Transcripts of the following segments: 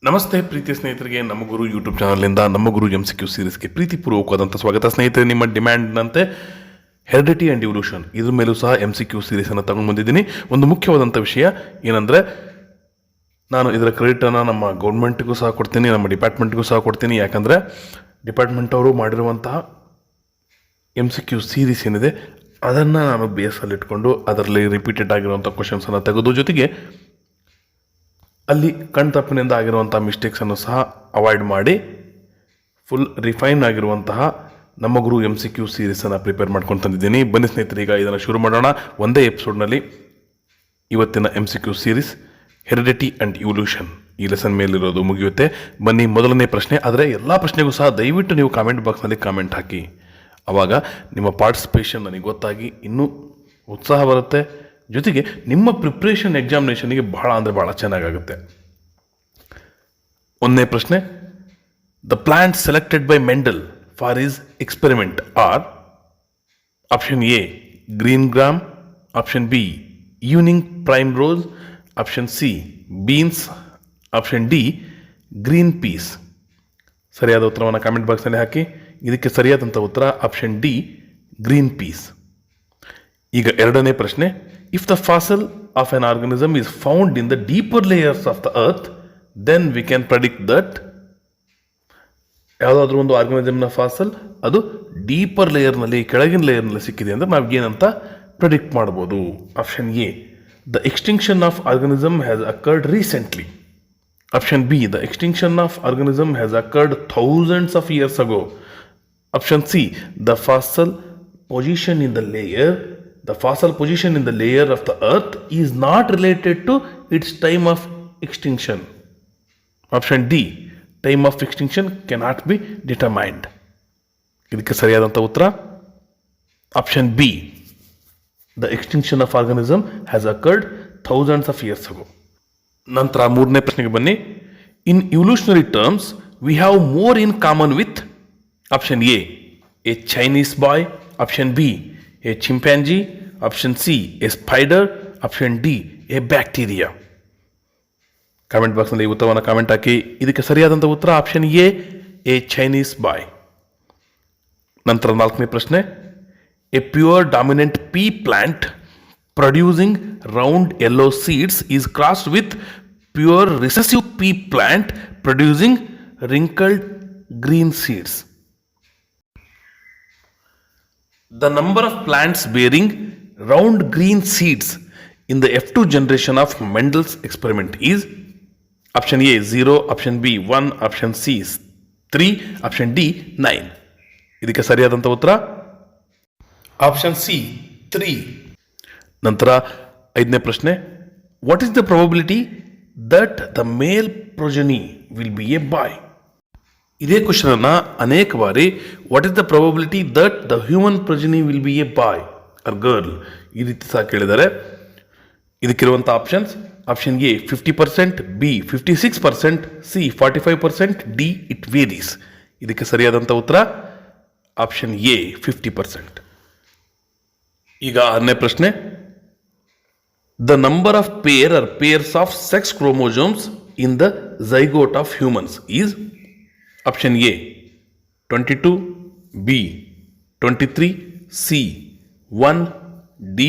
ನಮಸ್ತೆ ಪ್ರೀತಿಯ ಸ್ನೇಹಿತರಿಗೆ, ನಮ್ಮ ಗುರು ಯೂಟ್ಯೂಬ್ ಚಾನಲ್ನಿಂದ ನಮ್ಮ ಗುರು MCQ ಸೀರೀಸ್ಗೆ ಪ್ರೀತಿಪೂರ್ವಕವಾದಂಥ ಸ್ವಾಗತ. ಸ್ನೇಹಿತರೆ, ನಿಮ್ಮ ಡಿಮ್ಯಾಂಡ್ನಂತೆ ಹೆರಿಡಿಟಿ ಆ್ಯಂಡ್ ಇವ್ಲ್ಯೂಷನ್ ಇದ್ರ ಮೇಲೂ ಸಹ MCQ ಸೀರೀಸನ್ನು ತಗೊಂಡು ಬಂದಿದ್ದೀನಿ. ಒಂದು ಮುಖ್ಯವಾದಂಥ ವಿಷಯ ಏನಂದರೆ, ನಾನು ಇದರ ಕ್ರೆಡಿಟನ್ನು ನಮ್ಮ ಗೌರ್ಮೆಂಟ್ಗೂ ಸಹ ಕೊಡ್ತೀನಿ, ನಮ್ಮ ಡಿಪಾರ್ಟ್ಮೆಂಟ್ಗೂ ಸಹ ಕೊಡ್ತೀನಿ. ಯಾಕಂದರೆ ಡಿಪಾರ್ಟ್ಮೆಂಟ್ ಅವರು ಮಾಡಿರುವಂತಹ MCQ ಸೀರೀಸ್ ಏನಿದೆ ಅದನ್ನು ನಾನು ಬೇಸಲ್ಲಿಟ್ಕೊಂಡು ಅದರಲ್ಲಿ ರಿಪೀಟೆಡ್ ಆಗಿರುವಂಥ ಕ್ವಶನ್ಸನ್ನು ತೆಗೆದು, ಜೊತೆಗೆ ಅಲ್ಲಿ ಕಣ್ತಪ್ಪಿನಿಂದ ಆಗಿರುವಂಥ ಮಿಸ್ಟೇಕ್ಸನ್ನು ಸಹ ಅವಾಯ್ಡ್ ಮಾಡಿ ಫುಲ್ ರಿಫೈನ್ ಆಗಿರುವಂತಹ ನಮ್ಮ ಗುರು MCQ ಸೀರೀಸನ್ನು ಪ್ರಿಪೇರ್ ಮಾಡ್ಕೊಂಡು ತಂದಿದ್ದೀನಿ. ಬನ್ನಿ ಸ್ನೇಹಿತರೆ, ಈಗ ಇದನ್ನು ಶುರು ಮಾಡೋಣ. ಒಂದೇ ಎಪಿಸೋಡ್ನಲ್ಲಿ ಇವತ್ತಿನ MCQ ಸೀರೀಸ್ ಹೆರಿಡಿಟಿ ಆ್ಯಂಡ್ ಇವ್ಲ್ಯೂಷನ್ ಈ ಲೆಸನ್ ಮೇಲಿರೋದು ಮುಗಿಯುತ್ತೆ. ಬನ್ನಿ, ಮೊದಲನೇ ಪ್ರಶ್ನೆ. ಆದರೆ ಎಲ್ಲ ಪ್ರಶ್ನೆಗೂ ಸಹ ದಯವಿಟ್ಟು ನೀವು ಕಾಮೆಂಟ್ ಬಾಕ್ಸ್ನಲ್ಲಿ ಕಾಮೆಂಟ್ ಹಾಕಿ. ಆವಾಗ ನಿಮ್ಮ ಪಾರ್ಟಿಸಿಪೇಷನ್ ನನಗೆ ಗೊತ್ತಾಗಿ ಇನ್ನೂ ಉತ್ಸಾಹ ಬರುತ್ತೆ. ಜೊತೆಗೆ ನಿಮ್ಮ ಪ್ರಿಪ್ರೇಷನ್ ಎಕ್ಸಾಮಿನೇಷನ್ಗೆ ಭಾಳ ಚೆನ್ನಾಗಾಗುತ್ತೆ. ಒಂದನೇ ಪ್ರಶ್ನೆ. The plant selected by Mendel for his experiment are: option A green gram, option B evening primrose, option C beans, option D green peas. ಸರಿಯಾದ ಉತ್ತರವನ್ನು ಕಾಮೆಂಟ್ ಬಾಕ್ಸ್ನಲ್ಲಿ ಹಾಕಿ. ಇದಕ್ಕೆ ಸರಿಯಾದಂಥ ಉತ್ತರ ಆಪ್ಷನ್ ಡಿ ಗ್ರೀನ್ ಪೀಸ್. ಈಗ ಎರಡನೇ ಪ್ರಶ್ನೆ. If the fossil of an organism is found in the deeper layers of the earth, then we can predict that ಯಾವುದಾದ್ರೂ ಒಂದು ಆರ್ಗನಿಸಮ್ನ ಫಾಸಲ್ ಅದು ಡೀಪರ್ ಲೇಯರ್ನಲ್ಲಿ, ಕೆಳಗಿನ ಲೇಯರ್ನಲ್ಲಿ ಸಿಕ್ಕಿದೆ ಅಂದರೆ ನಾವು ಏನಂತ ಪ್ರೆಡಿಕ್ಟ್ ಮಾಡ್ಬೋದು. Option A the extinction of organism has occurred recently. Option B the extinction of organism has occurred thousands of years ago. Option C the fossil position in the layer of the earth is not related to its time of extinction. Option D, time of extinction cannot be determined. ಇದಕ್ಕೆ ಸರಿಯಾದಂಥ ಉತ್ತರ option B, the extinction of organism has occurred thousands of years ago. ನಂತರ ಮೂರನೇ ಪ್ರಶ್ನೆಗೆ ಬನ್ನಿ. In evolutionary terms, we have more in common with option A Chinese boy, option B a chimpanzee, option C a spider, option D a bacteria. Comment ಬಾಕ್ಸ್ನಲ್ಲಿ ಉತ್ತರವನ್ನು comment ಹಾಕಿ. ಇದಕ್ಕೆ ಸರಿಯಾದಂಥ ಉತ್ತರ ಆಪ್ಷನ್ ಎ ಚೈನೀಸ್ ಬಾಯ್. ನಂತರ ನಾಲ್ಕನೇ ಪ್ರಶ್ನೆ. A pure dominant pea plant producing round yellow seeds is crossed with pure recessive pea plant producing wrinkled green seeds. The number of plants bearing round green seeds in the F2 generation of Mendel's experiment is: option A 0, option B 1, option C 3, option D 9. ಇದಕ್ಕೆ ಸರಿಯಾದಂಥ ಉತ್ತರ option C 3. ನಂತರ ಐದನೇ ಪ್ರಶ್ನೆ. What is the probability that the male progeny will be a boy? ಇದೇ ಕ್ವಶನನ್ನು ಅನೇಕ ಬಾರಿ what is the probability that the human progeny will be a boy or girl ಈ ರೀತಿ ಸಹ ಕೇಳಿದ್ದಾರೆ. ಇದಕ್ಕಿರುವಂಥ options: option A 50%, B 56%, C 45%, D it varies. ಇದಕ್ಕೆ ಸರಿಯಾದಂಥ ಉತ್ತರ ಆಪ್ಷನ್ ಎ 50%. ಈಗ ಆರನೇ ಪ್ರಶ್ನೆ. The number of pairs of sex chromosomes in the zygote of humans is: option A 22, B 23, C 1, D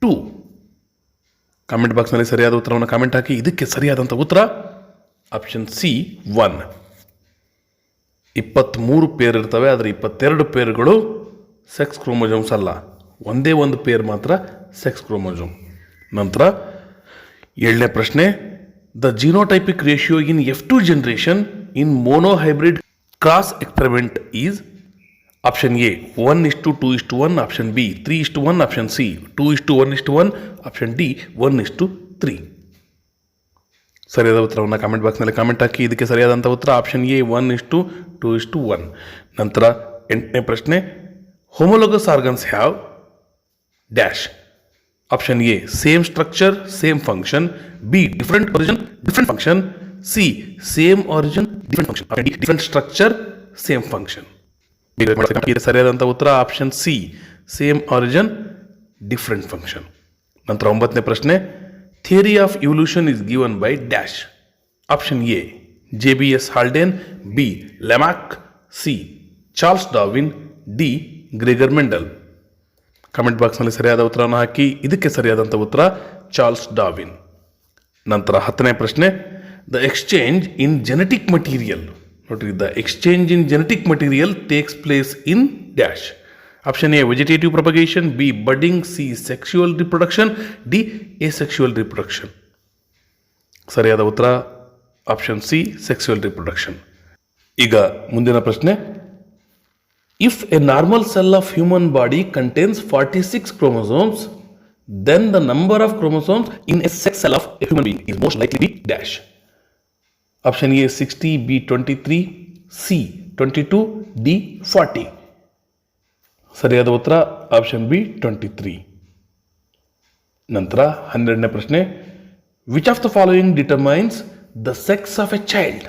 2. Comment ಬಾಕ್ಸ್ನಲ್ಲಿ ಸರಿಯಾದ ಉತ್ತರವನ್ನು ಕಾಮೆಂಟ್ ಹಾಕಿ. ಇದಕ್ಕೆ ಸರಿಯಾದಂಥ ಉತ್ತರ ಆಪ್ಷನ್ ಸಿ 1. 23 ಪೇರ್ ಇರ್ತವೆ, ಆದರೆ 22 ಪೇರ್ಗಳು ಸೆಕ್ಸ್ ಕ್ರೋಮೋಸೋಮ್ಸ್ ಅಲ್ಲ, ಒಂದೇ ಒಂದು ಪೇರ್ ಮಾತ್ರ ಸೆಕ್ಸ್ ಕ್ರೋಮೋಸೋಮ್. ನಂತರ ಏಳನೇ ಪ್ರಶ್ನೆ. The genotypic ratio in F2 generation in monohybrid cross experiment is: option A 1:2:1, option B 3:1, option C 2:1:1, option D 1:3. ಸರಿಯಾದ ಉತ್ತರವನ್ನು ಕಾಮೆಂಟ್ ಬಾಕ್ಸ್ನಲ್ಲಿ ಕಾಮೆಂಟ್ ಹಾಕಿ. ಇದಕ್ಕೆ ಸರಿಯಾದಂಥ ಉತ್ತರ ಆಪ್ಷನ್ ಎ 1:2:1. ನಂತರ ಎಂಟನೇ ಪ್ರಶ್ನೆ. Homologous organs have dash. Option A same structure same function, B different origin different function, C same origin different function, different structure same function. ಸರಿಯಾದಂಥ ಉತ್ತರ option C same origin different function. ನಂತರ ಒಂಬತ್ತನೇ ಪ್ರಶ್ನೆ. Theory of evolution is given by dash. Option A JBS Haldane, B Lamarck, C Charles Darwin, D Gregor Mendel. Comment ಬಾಕ್ಸ್ನಲ್ಲಿ ಸರಿಯಾದ ಉತ್ತರವನ್ನು ಹಾಕಿ. ಇದಕ್ಕೆ ಸರಿಯಾದಂಥ ಉತ್ತರ ಚಾರ್ಲ್ಸ್ ಡಾರ್ವಿನ್. ನಂತರ 10ನೇ ಪ್ರಶ್ನೆ, the exchange in genetic material. ನೋಡ್ರಿ, the exchange in genetic material takes place in dash. Option A vegetative propagation, B budding, C sexual reproduction, D asexual reproduction. ಸರಿಯಾದ ಉತ್ತರ ಆಪ್ಷನ್ ಸಿ ಸೆಕ್ಸುವಲ್ ರಿಪ್ರೊಡಕ್ಷನ್. ಈಗ ಮುಂದಿನ ಪ್ರಶ್ನೆ, if a normal cell of human body contains 46 chromosomes, then the number of chromosomes in a sex cell of a human being is most likely be dash. Option A 60, B 23, C 22, D 40. ಸರಿಯಾದ ಉತ್ತರ option B 23. ನಂತರ 12ನೇ ಪ್ರಶ್ನೆ, which of the following determines the sex of a child?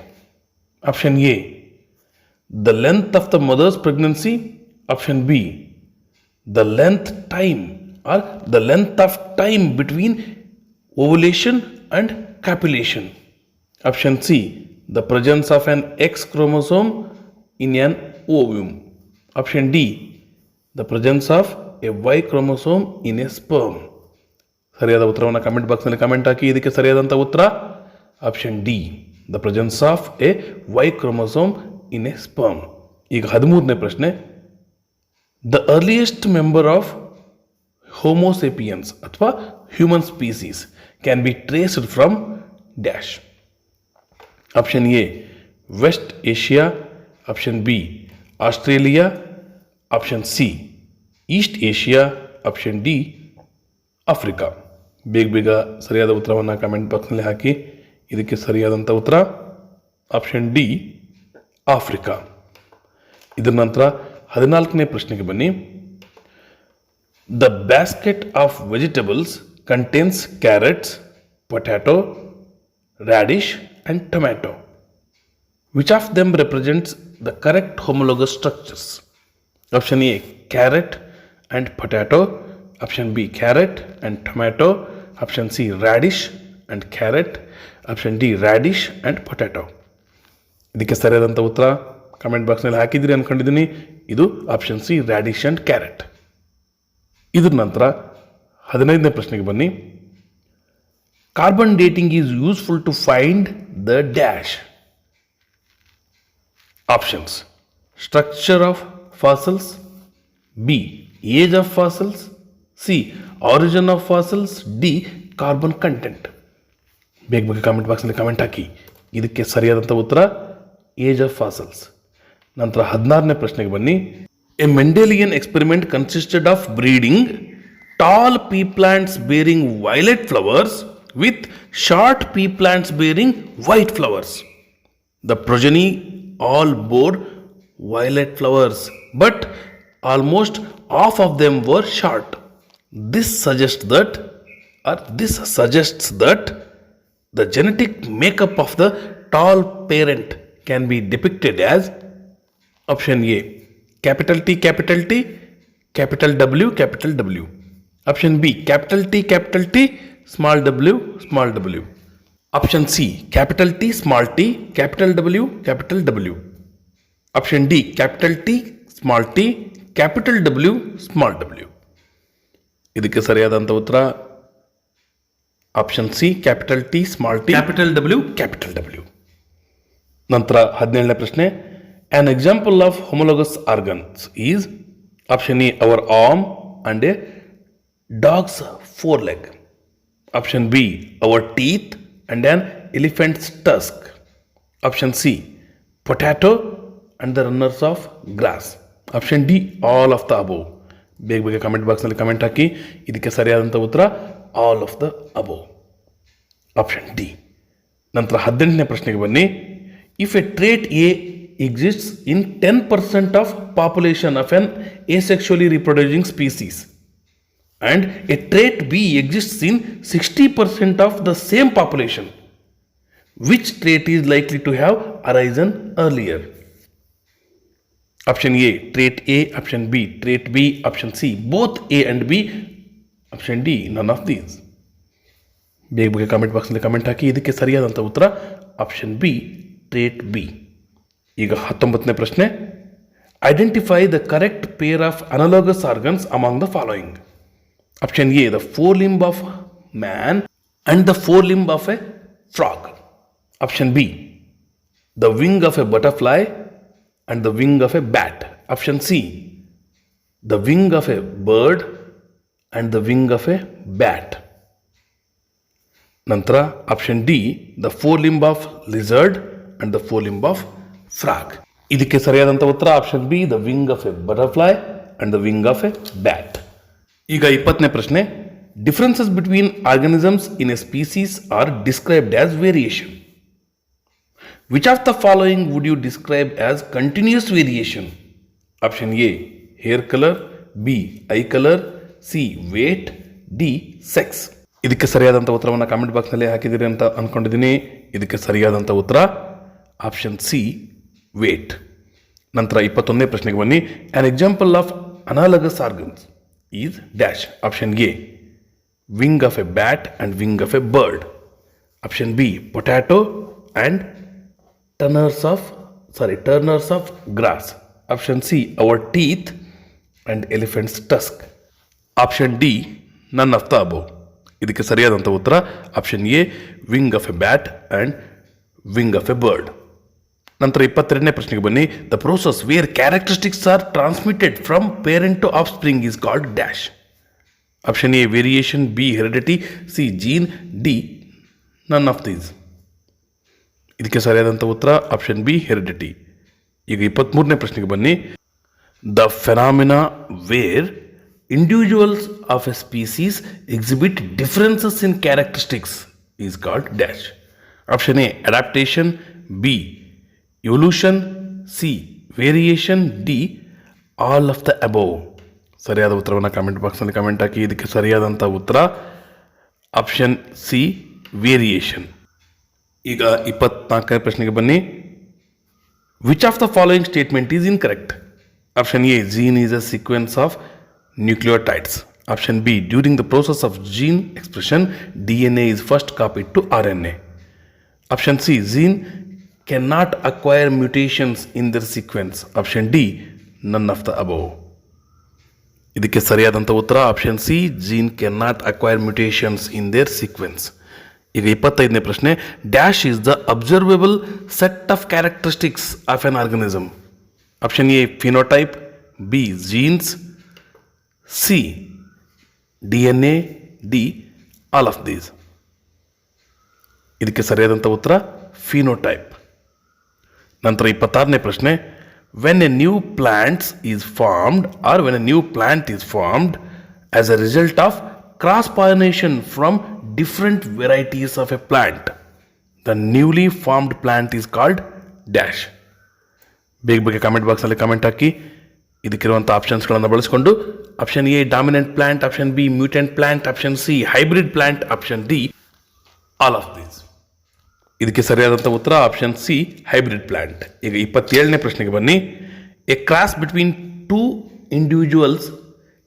Option A the length of the mother's pregnancy, option B the length time or the length of time between ovulation and copulation, option C the presence of an X chromosome in an ovum, option D the presence of a Y chromosome in a sperm. ಸರಿಯಾದ ಉತ್ತರವನ್ನು comment ಬಾಕ್ಸ್ನಲ್ಲಿ comment ಹಾಕಿ. ಇದಕ್ಕೆ ಸರಿಯಾದಂಥ ಉತ್ತರ option D the presence of a Y chromosome in a sperm. ಈಗ 13ನೇ ಪ್ರಶ್ನೆ, the earliest member of homo sapiens ಅಥವಾ human species can be traced from dash. Option A West Asia, option B Australia, option C East Asia, option D Africa. ಬೇಗ ಸರಿಯಾದ ಉತ್ತರವನ್ನು comment ಬಾಕ್ಸ್ನಲ್ಲಿ ಹಾಕಿ. ಇದಕ್ಕೆ ಸರಿಯಾದಂಥ ಉತ್ತರ ಆಪ್ಷನ್ ಡಿ ಆಫ್ರಿಕಾ. ಇದರ ನಂತರ 14ನೇ ಪ್ರಶ್ನೆಗೆ ಬನ್ನಿ. The basket of vegetables contains carrots, potato, radish and tomato. Which of them represents the correct homologous structures? Option A carrot and potato, option B carrot and tomato, option C radish and carrot, option D radish and potato. ಇದಕ್ಕೆ ಸರಿಯಾದಂಥ ಉತ್ತರ comment ಬಾಕ್ಸ್ನಲ್ಲಿ ಹಾಕಿದ್ದೀರಿ ಅಂದ್ಕೊಂಡಿದ್ದೀನಿ. ಇದು option C radish and carrot. ಇದ್ರ ನಂತರ 15ನೇ ಪ್ರಶ್ನೆಗೆ ಬನ್ನಿ. Carbon dating is useful to find the dash. Options: structure of fossils, B age of fossils, C origin of fossils, D carbon content. ಬೇಗ ಕಾಮೆಂಟ್ ಬಾಕ್ಸ್ನಲ್ಲಿ ಕಮೆಂಟ್ ಹಾಕಿ. ಇದಕ್ಕೆ ಸರಿಯಾದಂಥ ಉತ್ತರ ಏಜ್ ಆಫ್ ಫಾಸಲ್ಸ್. ನಂತರ 16ನೇ ಪ್ರಶ್ನೆಗೆ ಬನ್ನಿ. A Mendelian experiment consisted of breeding tall pea plants bearing violet flowers with short pea plants bearing white flowers. The progeny all bore violet flowers, but almost half of them were short. This suggests that the genetic makeup of the tall parent can be depicted as option A capital T, capital W, capital W. Option B capital T, small w, small w. Option C capital T, small t, capital W, capital W. Option D capital T, small t, capital W, small w. ಇದಕ್ಕೆ ಸರಿಯಾದಂಥ ಉತ್ತರ option C capital T, small T, capital W, capital W. ನಂತರ 17ನೇ ಪ್ರಶ್ನೆ. An example of homologous organs is option A our arm and a dog's four leg. Option B our teeth and an elephant's tusk. Option C potato and the runners of grass. Option D all of the above. ಬೇಗ comment ಬಾಕ್ಸ್ನಲ್ಲಿ comment ಹಾಕಿ. ಇದಕ್ಕೆ ಸರಿಯಾದಂಥ ಉತ್ತರ all of the above, option D. ನಂತರ 18ನೇ ಪ್ರಶ್ನೆಗೆ ಬನ್ನಿ. If A trait A exists in 10% of population of N asexually reproducing species and a trait B exists in 60% of the same population, which trait is likely to have arisen earlier? Option A trait A, option B trait B, option C both A and B, option D none of these. ಬೇಗ comment ಬಾಕ್ಸ್ನಲ್ಲಿ comment ಹಾಕಿ. ಇದಕ್ಕೆ ಸರಿಯಾದಂಥ ಉತ್ತರ option B trait B. ಈಗ 19ನೇ ಪ್ರಶ್ನೆ, identify the correct pair of analogous organs among the following. Option A the fore limb of man and the fore limb of a frog. Option B the wing of a butterfly and the wing of a bat. Option C the wing of a bird and the wing of a bat. ನಂತರ option D the fore limb of lizard and the fore limb of frog. ಇದಕ್ಕೆ ಸರಿಯಾದಂಥ ಉತ್ತರ option B the wing of a butterfly and the wing of a bat. ಈಗ 20ನೇ ಪ್ರಶ್ನೆ, differences between organisms in a species are described as variation. Which of the following would you describe as continuous variation? Option A hair colour, B eye colour, C weight, D sex. ಇದಕ್ಕೆ ಸರಿಯಾದಂಥ ಉತ್ತರವನ್ನು comment ಬಾಕ್ಸ್ನಲ್ಲಿ ಹಾಕಿದ್ದೀರಿ ಅಂತ ಅಂದ್ಕೊಂಡಿದ್ದೀನಿ. ಇದಕ್ಕೆ ಸರಿಯಾದಂಥ ಉತ್ತರ ಆಪ್ಷನ್ ಸಿ ವೇಟ್. ನಂತರ 21ನೇ ಪ್ರಶ್ನೆಗೆ ಬನ್ನಿ. An example of analogous organs is dash. Option A wing of a bat and wing of a bird. Option B potato and turners of grass. Option C our teeth and elephant's tusk. Option D none of the above. ಇದಕ್ಕೆ ಸರಿಯಾದಂಥ ಉತ್ತರ option A wing of a bat and wing of a bird. ನಂತರ 22ನೇ ಪ್ರಶ್ನೆಗೆ ಬನ್ನಿ. The process where characteristics are transmitted from parent to of spring is called dash. Option A variation, B heredity, C gene, D none of these. ಇದಕ್ಕೆ ಸರಿಯಾದಂಥ ಉತ್ತರ option B heredity. ಈಗ 23ನೇ ಪ್ರಶ್ನೆಗೆ ಬನ್ನಿ. The phenomena where individuals of a species exhibit differences in characteristics is called dash. Option A adaptation, B evolution, C variation, D all of the above. ಸರಿಯಾದ ಉತ್ತರವನ್ನು comment ಬಾಕ್ಸ್ನಲ್ಲಿ ಕಾಮೆಂಟ್ ಹಾಕಿ. ಇದಕ್ಕೆ ಸರಿಯಾದಂಥ ಉತ್ತರ ಆಪ್ಷನ್ ಸಿ ವೇರಿಯೇಷನ್. ಈಗ 24ನೇ ಪ್ರಶ್ನೆಗೆ ಬನ್ನಿ. Which of the following statement is incorrect? Option A gene is a sequence of nucleotides. Option B during the process of gene expression DNA is first copied to RNA. Option C gene cannot acquire mutations in their sequence. Option D none of the above. ಇದಕ್ಕೆ ಸರಿಯಾದಂಥ ಉತ್ತರ option C gene cannot acquire mutations in their sequence. ಈಗ 25ನೇ ಪ್ರಶ್ನೆ. Dash is the observable set of characteristics of an organism. Option A phenotype, B genes, C DNA, D all of these. ಇದಕ್ಕೆ ಸರಿಯಾದಂಥ ಉತ್ತರ phenotype. ನಂತರ 26ನೇ ಪ್ರಶ್ನೆ. When a new plants is formed or when a new plant is formed as a result of cross pollination from different varieties of a plant, the newly formed plant is called dash. ಬೇಗ comment ಬಾಕ್ಸಲ್ಲಿ comment ಹಾಕಿ. ಇದಕ್ಕಿರುವಂಥ ಆಪ್ಷನ್ಸ್ಗಳನ್ನು ಬಳಸಿಕೊಂಡು option A dominant plant, option B mutant plant, option C hybrid plant, option D all of these. ಇದಕ್ಕೆ ಸರಿಯಾದಂಥ ಉತ್ತರ option C hybrid plant. ಈಗ 27ನೇ ಪ್ರಶ್ನೆಗೆ ಬನ್ನಿ. A cross between two individuals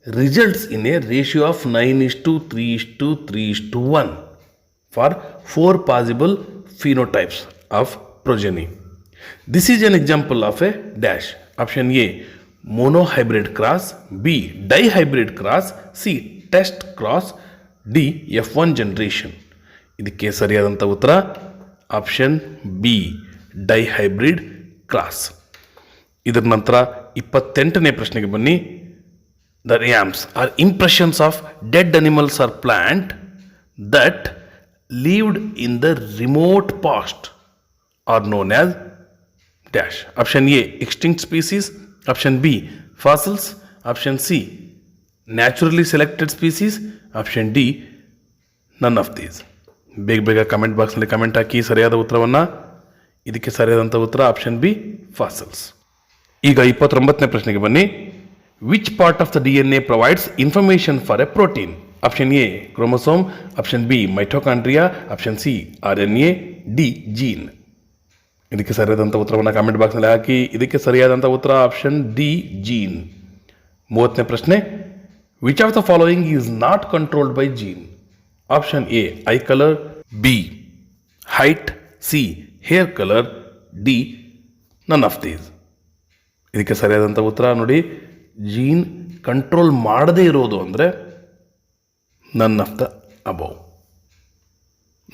results in a ratio of 9:3:3:1 for 4 possible phenotypes of progeny. This is an example of a dash. Option A monohybrid cross, B dihybrid cross, C test cross, D F1 generation. ಇದಕ್ಕೆ ಸರಿಯಾದಂಥ ಉತ್ತರ option B dihybrid cross. ಇದರ ನಂತರ 28ನೇ ಪ್ರಶ್ನೆಗೆ ಬನ್ನಿ. The rams are impressions of dead animals or plant that lived in the remote past are known as dash. Option A extinct species, option B fossils, option C naturally selected species, option D none of these. ಬೇಗ comment ಬಾಕ್ಸ್ನಲ್ಲಿ comment ಹಾಕಿ ಸರಿಯಾದ ಉತ್ತರವನ್ನು. ಇದಕ್ಕೆ ಸರಿಯಾದಂಥ ಉತ್ತರ option B fossils. ಈಗ 29ನೇ ಪ್ರಶ್ನೆಗೆ ಬನ್ನಿ. Which part of the DNA provides information for a protein? Option A chromosome, option B mitochondria, option C RNA, D gene. ಇದಕ್ಕೆ ಸರಿಯಾದಂಥ ಉತ್ತರವನ್ನು ಕಾಮೆಂಟ್ ಬಾಕ್ಸ್ನಲ್ಲಿ ಹಾಕಿ. ಇದಕ್ಕೆ ಸರಿಯಾದಂಥ ಉತ್ತರ ಆಪ್ಷನ್ ಡಿ ಜೀನ್. 30ನೇ ಪ್ರಶ್ನೆ. Which of the following is not controlled by gene? Option A eye colour, B height, C hair colour, D none of these. ಇದಕ್ಕೆ ಸರಿಯಾದಂಥ ಉತ್ತರ ನೋಡಿ, ಜೀನ್ ಕಂಟ್ರೋಲ್ ಮಾಡದೇ ಇರೋದು ಅಂದರೆ ನನ್ ಆಫ್ ದ ಅಬೌವ್.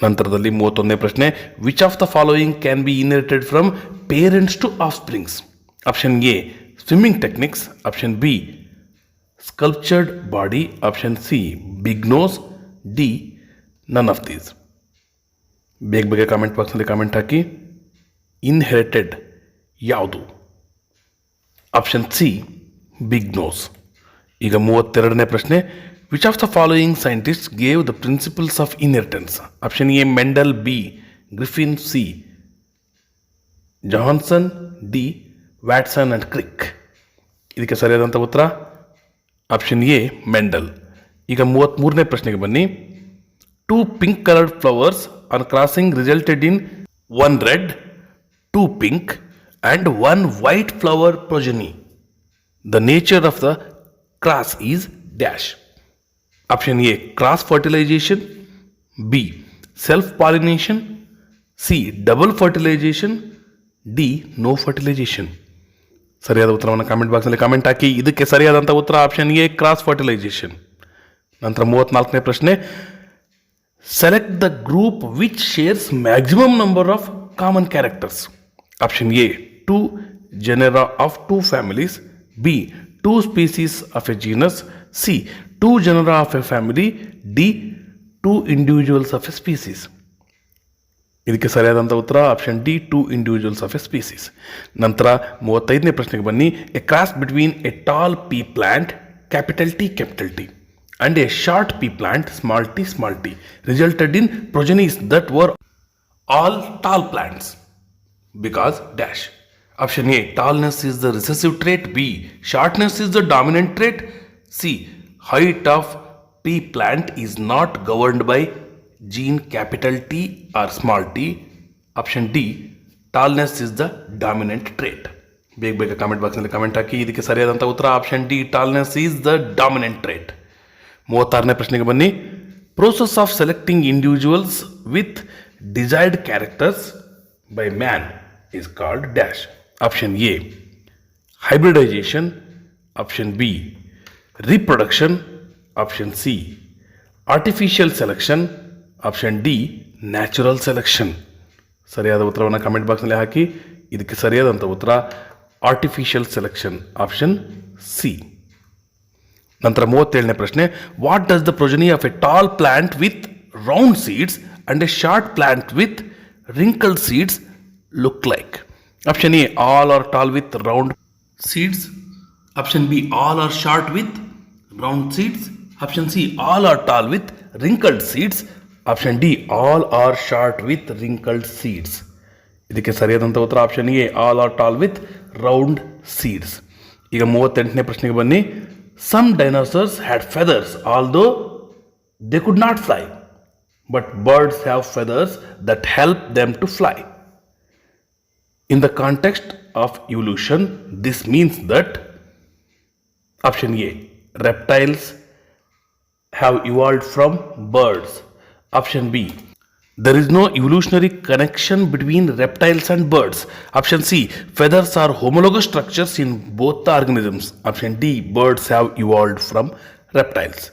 ನಂತರದಲ್ಲಿ 31ನೇ ಪ್ರಶ್ನೆ, which of the following can be inherited from parents to offsprings? Option A swimming techniques, option B sculptured body, option C big nose, D none of these. ಬೇಗ ಬೇಗ comment ಬಾಕ್ಸ್ನಲ್ಲಿ comment ಹಾಕಿ. Inherited ಯಾವುದು? Option C big nose. ಈಗ 32ನೇ ಪ್ರಶ್ನೆ, which of the following scientist gave the principles of inheritance? Option A Mendel, B Griffin, C Johnson, D Watson and Crick. ಇದಕ್ಕೆ ಸರಿಯಾದಂಥ ಉತ್ತರ ಆಪ್ಷನ್ ಎ ಮೆಂಡಲ್. ಈಗ 33ನೇ ಪ್ರಶ್ನೆಗೆ ಬನ್ನಿ. 2 pink coloured flowers on crossing resulted in 1 red, 2 pink and 1 white flower progeny. The nature of the cross is dash. Option A cross fertilization, B self pollination, C double fertilization, D no fertilization. ಸರಿಯಾದ ಉತ್ತರವನ್ನು comment ಬಾಕ್ಸ್ನಲ್ಲಿ comment ಹಾಕಿ. ಇದಕ್ಕೆ ಸರಿಯಾದಂಥ ಉತ್ತರ option A cross fertilisation. ನಂತರ 34ನೇ ಪ್ರಶ್ನೆ, select the group which shares maximum number of common characters? Option A 2 genera of 2 families, B 2 species of a genus, C 2 genera of a family, D 2 individuals of a species. ಇದಕ್ಕೆ ಸರಿಯಾದಂಥ ಉತ್ತರ option D 2 individuals of a species. ನಂತರ 35ನೇ ಪ್ರಶ್ನೆಗೆ ಬನ್ನಿ. A cross between a tall pea plant capital T and a short pea plant small t resulted in progenies that were all tall plants because dash. Option A tallness is the recessive trait, B shortness is the dominant trait, C height of pea plant is not governed by gene capital T or small t, option D tallness is the dominant trait. ಬೇಗ comment ಬಾಕ್ಸ್ನಲ್ಲಿ comment ಹಾಕಿ. ಇದಕ್ಕೆ ಸರಿಯಾದಂಥ ಉತ್ತರ option D tallness is the dominant trait. 36ನೇ ಪ್ರಶ್ನೆಗೆ ಬನ್ನಿ. Process of selecting individuals with desired characters by man is called dash. Option A hybridization, option B reproduction, option C artificial selection, option D natural selection. ಸರಿಯಾದ ಉತ್ತರವನ್ನು comment ಬಾಕ್ಸ್ನಲ್ಲಿ ಹಾಕಿ. ಇದಕ್ಕೆ ಸರಿಯಾದಂಥ ಉತ್ತರ artificial selection, option C. ನಂತರ 37ನೇ ಪ್ರಶ್ನೆ. What does the progeny of a tall plant with round seeds and a short plant with wrinkled seeds look like? Option A all are tall with round seeds, option B all are short with round seeds, option C all are tall with wrinkled seeds, option D all are short with wrinkled seeds. ಇದಕ್ಕೆ ಸರಿಯಾದಂಥ ಉತ್ತರ option A all are tall with round seeds. ಈಗ 38ನೇ ಪ್ರಶ್ನೆಗೆ ಬನ್ನಿ. Some dinosaurs had feathers although they could not fly, but birds have feathers that help them to fly. In the context of evolution, this means that option A reptiles have evolved from birds, option B there is no evolutionary connection between reptiles and birds, option C feathers are homologous structures in both the organisms, option D birds have evolved from reptiles.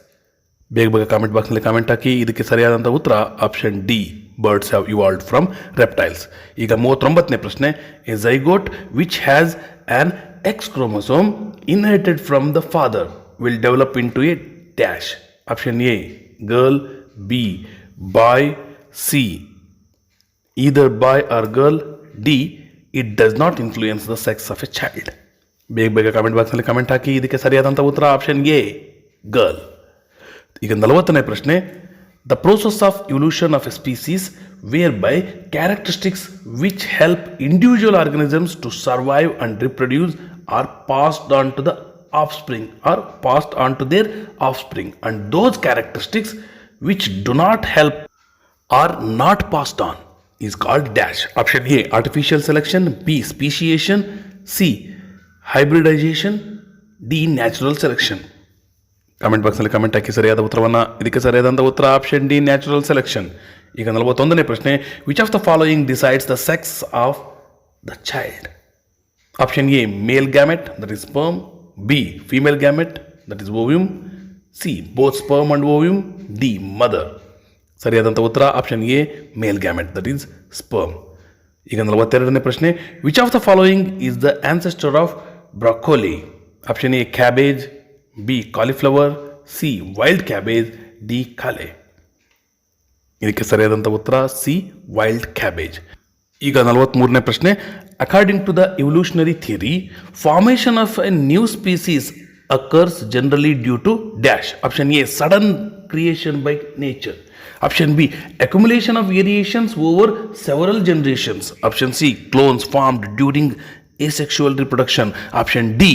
ಬೇಗ comment ಬಾಕ್ಸ್ನಲ್ಲಿ comment ಹಾಕಿ. ಇದಕ್ಕೆ ಸರಿಯಾದಂಥ ಉತ್ತರ option D birds have evolved from reptiles. ಈಗ 39ನೇ ಪ್ರಶ್ನೆ. A zygote which has an X chromosome inherited from the father will develop into a dash. Option A girl, B boy, C either boy or girl, D it does not influence the sex of a child. ಬೇಗ comment ಬಾಕ್ಸ್ನಲ್ಲಿ comment ಹಾಕಿ. ಇದಕ್ಕೆ ಸರಿಯಾದಂಥ ಉತ್ತರ option A girl. ಈಗ 40ನೇ ಪ್ರಶ್ನೆ. The process of evolution of a species whereby characteristics which help individual organisms to survive and reproduce are passed on to the offspring are passed on to their offspring and those characteristics which do not help are not passed on is called dash. Option A artificial selection, B speciation, C hybridization, D natural selection. Comment ಬಾಕ್ಸ್ನಲ್ಲಿ comment ಹಾಕಿ ಸರಿಯಾದ ಉತ್ತರವನ್ನು. ಇದಕ್ಕೆ ಸರಿಯಾದಂಥ ಉತ್ತರ option D, natural selection. ಈಗ 41ನೇ ಪ್ರಶ್ನೆ, which of the following decides the sex of the child? Option A, male gamete, that is sperm. B, female gamete, that is ovum. C, both sperm and ovum. D, mother. ಸರಿಯಾದಂಥ ಉತ್ತರ option A, male gamete, that is sperm. ಈಗ 42ನೇ ಪ್ರಶ್ನೆ, which of the following is the ancestor of broccoli? Option A, cabbage. B, cauliflower. C, wild cabbage. D, kale. ಇದಕ್ಕೆ ಸರಿಯಾದಂಥ ಉತ್ತರ C, wild cabbage. ಈಗ 43ನೇ ಪ್ರಶ್ನೆ, according to the evolutionary theory, formation of a new species occurs generally due to dash. Option A, sudden creation by nature. Option B, accumulation of variations over several generations. Option C, clones formed during asexual reproduction. Option D,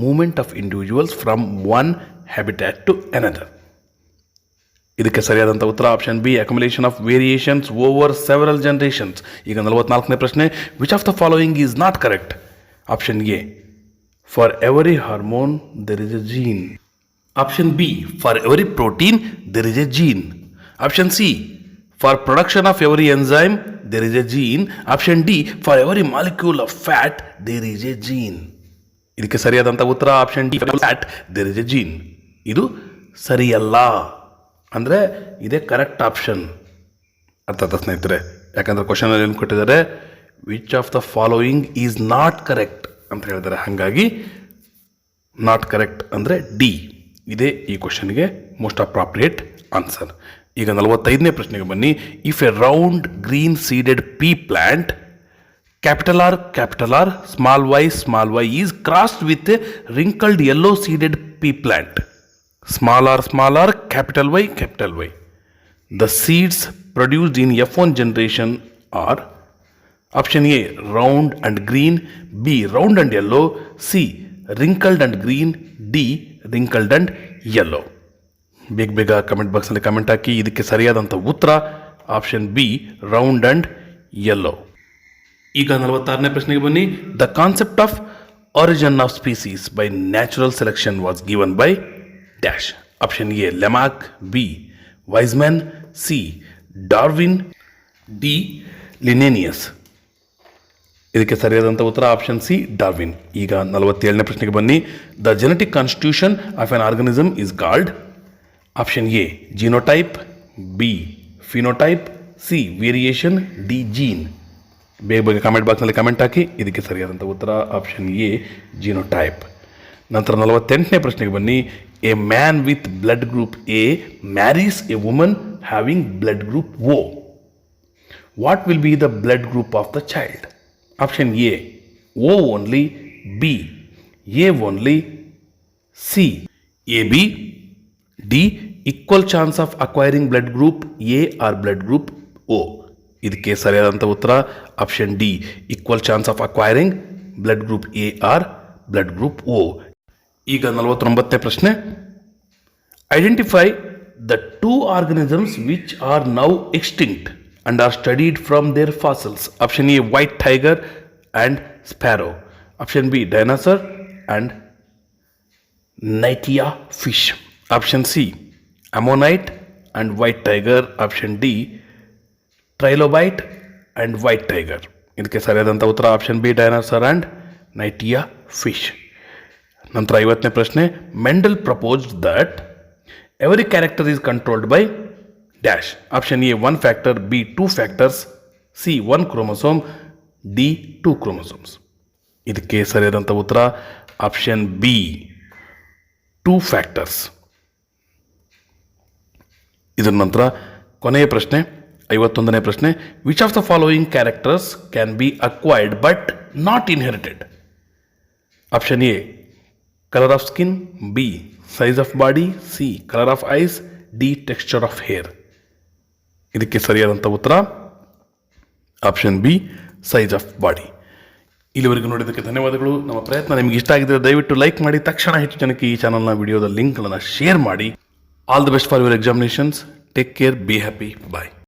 movement of individuals from one habitat to another. ಇದಕ್ಕೆ ಸರಿಯಾದಂಥ ಉತ್ತರ option B, accumulation of variations over several generations. ಈಗ 44ನೇ ಪ್ರಶ್ನೆ, which of the following is not correct? Option A, for every hormone there is a gene. Option B, for every protein there is a gene. Option C, for production of every enzyme, there is a gene. Option D, for every molecule of fat, there is a gene. ಇದಕ್ಕೆ ಸರಿಯಾದಂಥ ಉತ್ತರ option D, fat there is a gene. ಇದು ಸರಿಯಲ್ಲ, ಅಂದರೆ ಇದೇ correct option. ಅರ್ಥ ಆಯ್ತಾ ಸ್ನೇಹಿತರೆ? ಯಾಕಂದರೆ ಕ್ವಶನಲ್ಲಿ ಏನು ಕೊಟ್ಟಿದ್ದಾರೆ, which of the following is not correct ಅಂತ ಹೇಳಿದ್ದಾರೆ. ಹಾಗಾಗಿ ನಾಟ್ ಕರೆಕ್ಟ್ ಅಂದರೆ ಡಿ, ಇದೇ ಈ ಕ್ವಶನ್ಗೆ ಮೋಸ್ಟ್ ಅಪ್ರಾಪ್ರಿಯೇಟ್ ಆನ್ಸರ್. ಈಗ 45ನೇ ಪ್ರಶ್ನೆಗೆ ಬನ್ನಿ. If a round green seeded pea plant capital R small Y is crossed with a wrinkled yellow seeded pea plant, small R capital Y. The seeds produced in F1 generation are option A, round and green. B, round and yellow. C, wrinkled and green. D, wrinkled and yellow. ಬೇಗ comment ಬಾಕ್ಸಲ್ಲಿ comment ಹಾಕಿ. ಇದಕ್ಕೆ ಸರಿಯಾದಂಥ ಉತ್ತರ option B, round and yellow. ಈಗ 46ನೇ ಪ್ರಶ್ನೆಗೆ ಬನ್ನಿ. The concept of origin of species by natural selection was given by dash. Option A, Lamarck. B, Weismann. C, Darwin. D, Linnaeus. ಇದಕ್ಕೆ ಸರಿಯಾದಂಥ ಉತ್ತರ ಆಪ್ಷನ್ ಸಿ, ಡಾರ್ವಿನ್. ಈಗ 47ನೇ ಪ್ರಶ್ನೆಗೆ ಬನ್ನಿ. The genetic constitution of an organism is called. Option A, genotype. B, phenotype. C, variation. D, gene. ಬೇಗ comment ಬಾಕ್ಸ್ನಲ್ಲಿ comment ಹಾಕಿ. ಇದಕ್ಕೆ ಸರಿಯಾದಂಥ ಉತ್ತರ ಆಪ್ಷನ್ ಎ, ಜಿನೋಟೈಪ್. ನಂತರ 48ನೇ ಪ್ರಶ್ನೆಗೆ ಬನ್ನಿ. A man with blood group A marries a woman having blood group O. What will be the blood group of the child? Option A, O only. B, A only. C, A B. D, equal chance of acquiring blood group A or blood group O. ಇದಕ್ಕೆ ಸರಿಯಾದಂಥ ಉತ್ತರ option D, equal chance of acquiring blood group A or blood group O. ಈಗ 49ನೇ ಪ್ರಶ್ನೆ. Identify the 2 organisms which are now extinct and are studied from their fossils. Option A, white tiger and sparrow. Option B, dinosaur and Knightia fish. Option C, ammonite and white tiger. Option D, trilobite and white tiger. ಇದಕ್ಕೆ ಸರಿಯಾದಂಥ ಉತ್ತರ option B, dinosaur and Knightia fish. ನಂತರ 50ನೇ ಪ್ರಶ್ನೆ. Mendel proposed that every character is controlled by dash. Option A, 1 factor. B, 2 factors. C, 1 chromosome. D, 2 chromosomes. ಇದಕ್ಕೆ ಸರಿಯಾದಂಥ ಉತ್ತರ option B, 2 factors. ಇದರ ನಂತರ ಕೊನೆಯ ಪ್ರಶ್ನೆ 51ನೇ ಪ್ರಶ್ನೆ. Which of the following characters can be acquired but not inherited? Option A, colour of skin. B, size of body. C, colour of ice. D, texture of hair. ಇದಕ್ಕೆ ಸರಿಯಾದಂಥ ಉತ್ತರ option B, size of body. ಇಲ್ಲಿವರೆಗೂ ನೋಡಿದ್ದಕ್ಕೆ ಧನ್ಯವಾದಗಳು. ನಮ್ಮ ಪ್ರಯತ್ನ ನಿಮಗೆ ಇಷ್ಟ ಆಗಿದ್ದರೆ ದಯವಿಟ್ಟು ಲೈಕ್ ಮಾಡಿ. ತಕ್ಷಣ ಹೆಚ್ಚು ಜನಕ್ಕೆ ಈ ಚಾನಲ್ನ ವಿಡಿಯೋದ ಲಿಂಕ್ಗಳನ್ನು ಶೇರ್ ಮಾಡಿ. All the best for your examinations. Take care. Be happy. Bye.